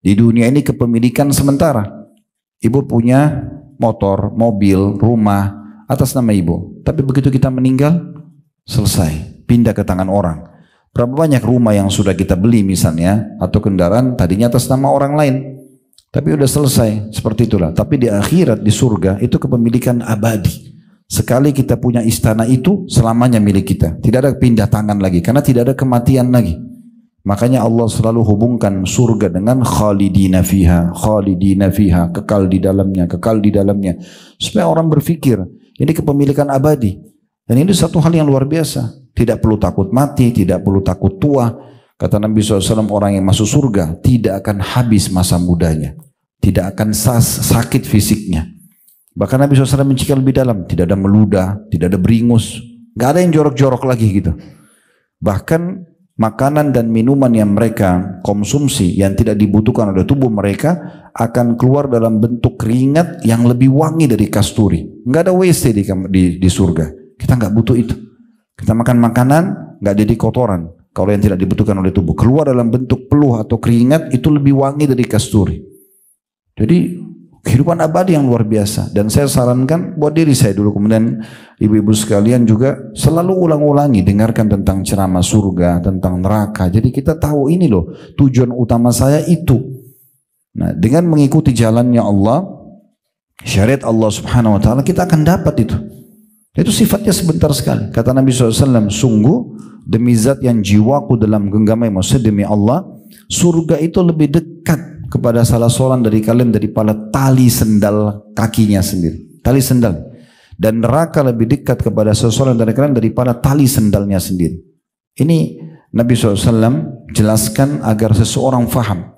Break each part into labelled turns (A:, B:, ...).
A: Di dunia ini kepemilikan sementara. Ibu punya motor, mobil, rumah atas nama ibu. Tapi begitu kita meninggal, selesai, pindah ke tangan orang. Berapa banyak rumah yang sudah kita beli misalnya, atau kendaraan tadinya atas nama orang lain. Tapi udah selesai, seperti itulah. Tapi di akhirat, di surga, itu kepemilikan abadi. Sekali kita punya istana itu, selamanya milik kita. Tidak ada pindah tangan lagi, karena tidak ada kematian lagi. Makanya Allah selalu hubungkan surga dengan khalidina fiha, kekal di dalamnya, kekal di dalamnya. Supaya orang berpikir, ini kepemilikan abadi. Dan ini satu hal yang luar biasa. Tidak perlu takut mati, tidak perlu takut tua. Kata Nabi SAW, orang yang masuk surga tidak akan habis masa mudanya. Tidak akan sakit fisiknya. Bahkan Nabi SAW mencikal lebih dalam. Tidak ada meludah, tidak ada beringus. Gak ada yang jorok-jorok lagi gitu. Bahkan makanan dan minuman yang mereka konsumsi yang tidak dibutuhkan oleh tubuh mereka akan keluar dalam bentuk keringat yang lebih wangi dari kasturi. Nggak ada WC di surga. Kita nggak butuh itu. Kita makan makanan nggak jadi kotoran. Kalau yang tidak dibutuhkan oleh tubuh keluar dalam bentuk peluh atau keringat itu lebih wangi dari kasturi. Jadi kehidupan abadi yang luar biasa. Dan saya sarankan buat diri saya dulu, kemudian ibu-ibu sekalian juga selalu ulang-ulangi, dengarkan tentang ceramah surga, tentang neraka. Jadi kita tahu ini loh, tujuan utama saya itu. Nah, dengan mengikuti jalannya Allah, syariat Allah Subhanahu wa taala, kita akan dapat itu. Itu sifatnya sebentar sekali. Kata Nabi SAW, sungguh demi zat yang jiwaku dalam genggamnya, maksudnya demi Allah, surga itu lebih dekat kepada salah seorang dari kalian daripada tali sendal kakinya sendiri. Tali sendal. Dan neraka lebih dekat kepada seseorang dari kalian daripada tali sendalnya sendiri. Ini Nabi SAW jelaskan agar seseorang faham.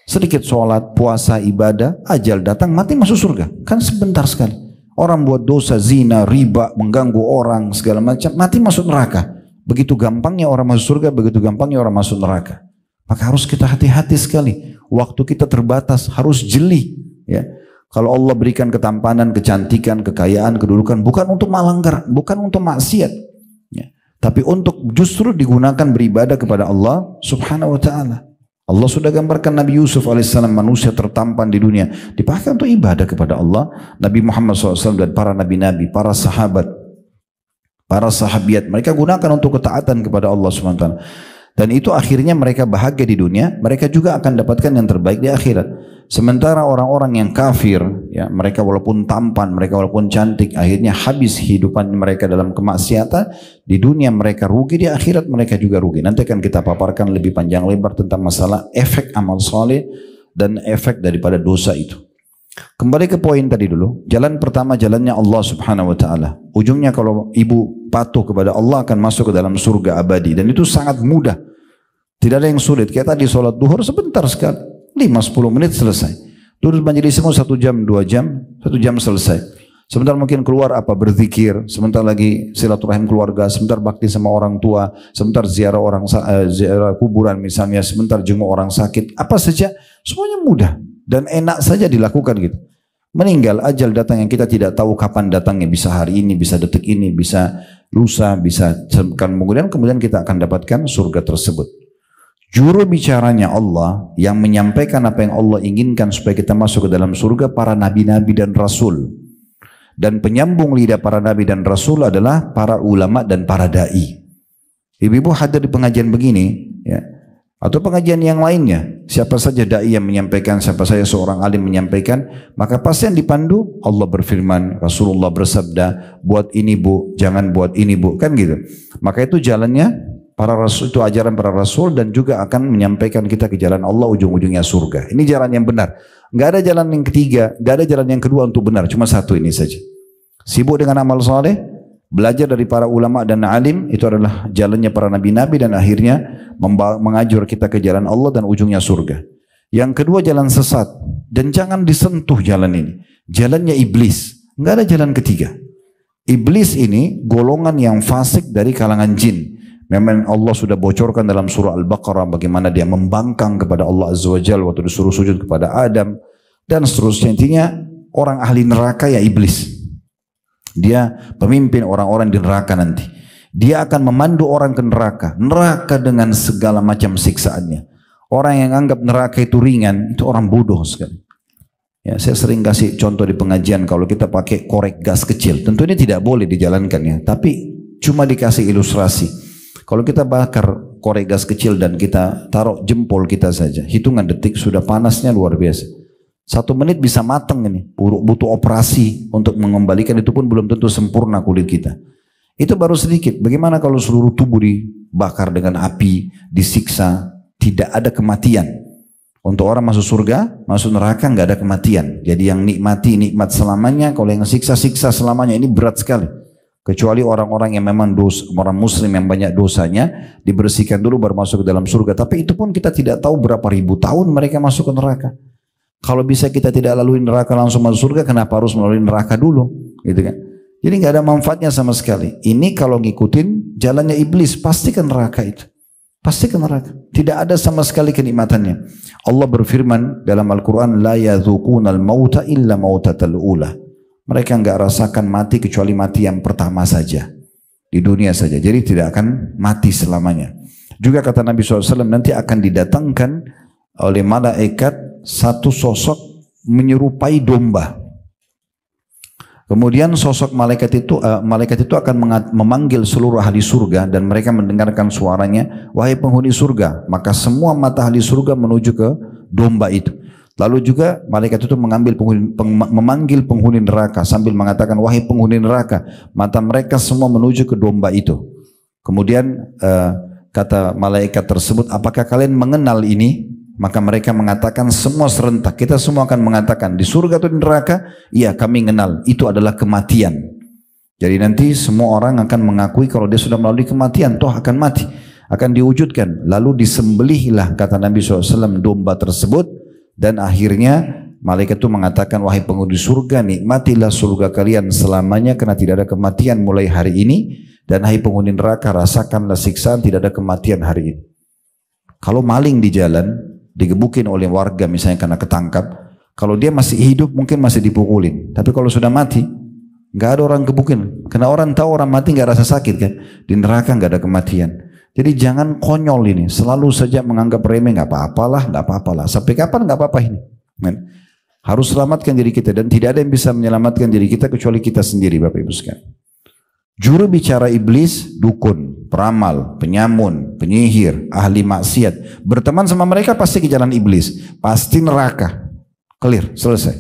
A: Sedikit sholat, puasa, ibadah, ajal datang, mati masuk surga. Kan sebentar sekali. Orang buat dosa, zina, riba, mengganggu orang, segala macam, mati masuk neraka. Begitu gampangnya orang masuk surga, begitu gampangnya orang masuk neraka. Maka harus kita hati-hati sekali. Waktu kita terbatas, harus jeli. Ya. Kalau Allah berikan ketampanan, kecantikan, kekayaan, kedudukan, bukan untuk melanggar, bukan untuk maksiat. Ya. Tapi untuk justru digunakan beribadah kepada Allah Subhanahu wa ta'ala. Allah sudah gambarkan Nabi Yusuf alaihissalam, manusia tertampan di dunia, dipakai untuk ibadah kepada Allah. Nabi Muhammad SAW dan para nabi-nabi, para sahabat, para sahabiat, mereka gunakan untuk ketaatan kepada Allah Subhanahu wa ta'ala. Dan itu akhirnya mereka bahagia di dunia, mereka juga akan dapatkan yang terbaik di akhirat. Sementara orang-orang yang kafir, ya, mereka walaupun tampan, mereka walaupun cantik, akhirnya habis kehidupan mereka dalam kemaksiatan. Di dunia mereka rugi, di akhirat mereka juga rugi. Nanti akan kita paparkan lebih panjang lebar tentang masalah efek amal soleh dan efek daripada dosa itu. Kembali ke poin tadi dulu. Jalan pertama, jalannya Allah Subhanahu wa ta'ala. Ujungnya kalau ibu patuh kepada Allah akan masuk ke dalam surga abadi. Dan itu sangat mudah. Tidak ada yang sulit. Kayak tadi sholat duhur sebentar sekali. 5-10 menit selesai. Duduk majelismu 1 jam, 2 jam, 1 jam selesai. Sebentar mungkin keluar apa berzikir, sebentar lagi silaturahim keluarga, sebentar bakti sama orang tua, sebentar ziarah ziarah kuburan misalnya, sebentar jenguk orang sakit, apa saja, semuanya mudah dan enak saja dilakukan gitu. Meninggal, ajal datang yang kita tidak tahu kapan datangnya, bisa hari ini, bisa detik ini, bisa lusa, bisa kemudian kita akan dapatkan surga tersebut. Juru bicaranya Allah yang menyampaikan apa yang Allah inginkan supaya kita masuk ke dalam surga, para nabi-nabi dan rasul. Dan penyambung lidah para nabi dan rasul adalah para ulama dan para da'i. Ibu-ibu hadir di pengajian begini, ya, atau pengajian yang lainnya, siapa saja da'i yang menyampaikan, siapa saja seorang alim menyampaikan, maka pasti yang dipandu Allah berfirman, Rasulullah bersabda, buat ini bu, jangan buat ini bu, kan gitu. Maka itu jalannya para rasul, itu ajaran para rasul, dan juga akan menyampaikan kita ke jalan Allah, ujung-ujungnya surga. Ini jalan yang benar. Nggak ada jalan yang ketiga, nggak ada jalan yang kedua untuk benar. Cuma satu ini saja. Sibuk dengan amal soleh, belajar dari para ulama dan alim, itu adalah jalannya para nabi-nabi, dan akhirnya mengajar kita ke jalan Allah dan ujungnya surga. Yang kedua jalan sesat, dan jangan disentuh jalan ini. Jalannya iblis. Nggak ada jalan ketiga. Iblis ini golongan yang fasik dari kalangan jin. Memang Allah sudah bocorkan dalam surah Al-Baqarah bagaimana dia membangkang kepada Allah Azza wa Jalla waktu disuruh sujud kepada Adam dan seterusnya. Intinya orang ahli neraka ya iblis. Dia pemimpin orang-orang di neraka nanti. Dia akan memandu orang ke neraka. Neraka dengan segala macam siksaannya. Orang yang anggap neraka itu ringan, itu orang bodoh sekali. Ya, saya sering kasih contoh di pengajian kalau kita pakai korek gas kecil. Tentu ini tidak boleh dijalankan ya, tapi cuma dikasih ilustrasi. Kalau kita bakar korek gas kecil dan kita taruh jempol kita saja, hitungan detik sudah panasnya luar biasa. 1 menit bisa matang ini, butuh operasi untuk mengembalikan, itu pun belum tentu sempurna kulit kita. Itu baru sedikit. Bagaimana kalau seluruh tubuh dibakar dengan api, disiksa, tidak ada kematian. Untuk orang masuk surga, masuk neraka nggak ada kematian. Jadi yang nikmati nikmat selamanya, kalau yang siksa selamanya, ini berat sekali. Kecuali orang-orang yang memang orang muslim yang banyak dosanya, dibersihkan dulu baru masuk ke dalam surga. Tapi itu pun kita tidak tahu berapa ribu tahun mereka masuk ke neraka. Kalau bisa kita tidak lalui neraka langsung masuk surga, kenapa harus melalui neraka dulu? Gitu kan? Jadi nggak ada manfaatnya sama sekali. Ini kalau ngikutin jalannya iblis, pasti ke neraka itu. Pasti ke neraka. Tidak ada sama sekali kenikmatannya. Allah berfirman dalam Al-Quran, la yadzuqunal mauta illa mautatal ula. Mereka enggak rasakan mati kecuali mati yang pertama saja. Di dunia saja. Jadi tidak akan mati selamanya. Juga kata Nabi SAW, nanti akan didatangkan oleh malaikat satu sosok menyerupai domba. Kemudian sosok malaikat itu akan memanggil seluruh ahli surga dan mereka mendengarkan suaranya, wahai penghuni surga, maka semua mata ahli surga menuju ke domba itu. Lalu juga malaikat itu memanggil penghuni neraka sambil mengatakan, wahai penghuni neraka, mata mereka semua menuju ke domba itu. Kemudian kata malaikat tersebut, apakah kalian mengenal ini? Maka mereka mengatakan semua serentak. Kita semua akan mengatakan di surga atau di neraka, iya kami kenal, itu adalah kematian. Jadi nanti semua orang akan mengakui kalau dia sudah melalui kematian, toh akan mati, akan diwujudkan. Lalu disembelihlah kata Nabi SAW domba tersebut, dan akhirnya malaikat itu mengatakan, wahai penghuni surga, nikmatilah surga kalian selamanya karena tidak ada kematian mulai hari ini, dan hai penghuni neraka, rasakanlah siksaan tidak ada kematian hari ini. Kalau maling di jalan digebukin oleh warga misalnya karena ketangkap, kalau dia masih hidup mungkin masih dipukulin, tapi kalau sudah mati nggak ada orang gebukin, karena orang tahu orang mati nggak rasa sakit kan. Di neraka nggak ada kematian. Jadi jangan konyol ini, selalu saja menganggap remeh, nggak apa-apalah, sampai kapan nggak apa-apa ini. Harus selamatkan diri kita, dan tidak ada yang bisa menyelamatkan diri kita kecuali kita sendiri, Bapak Ibu sekalian. Juru bicara iblis, dukun, peramal, penyamun, penyihir, ahli maksiat, berteman sama mereka pasti ke jalan iblis, pasti neraka. Clear, selesai.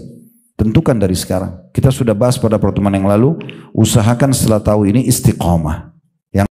A: Tentukan dari sekarang. Kita sudah bahas pada pertemuan yang lalu, usahakan setelah tahu ini istiqomah.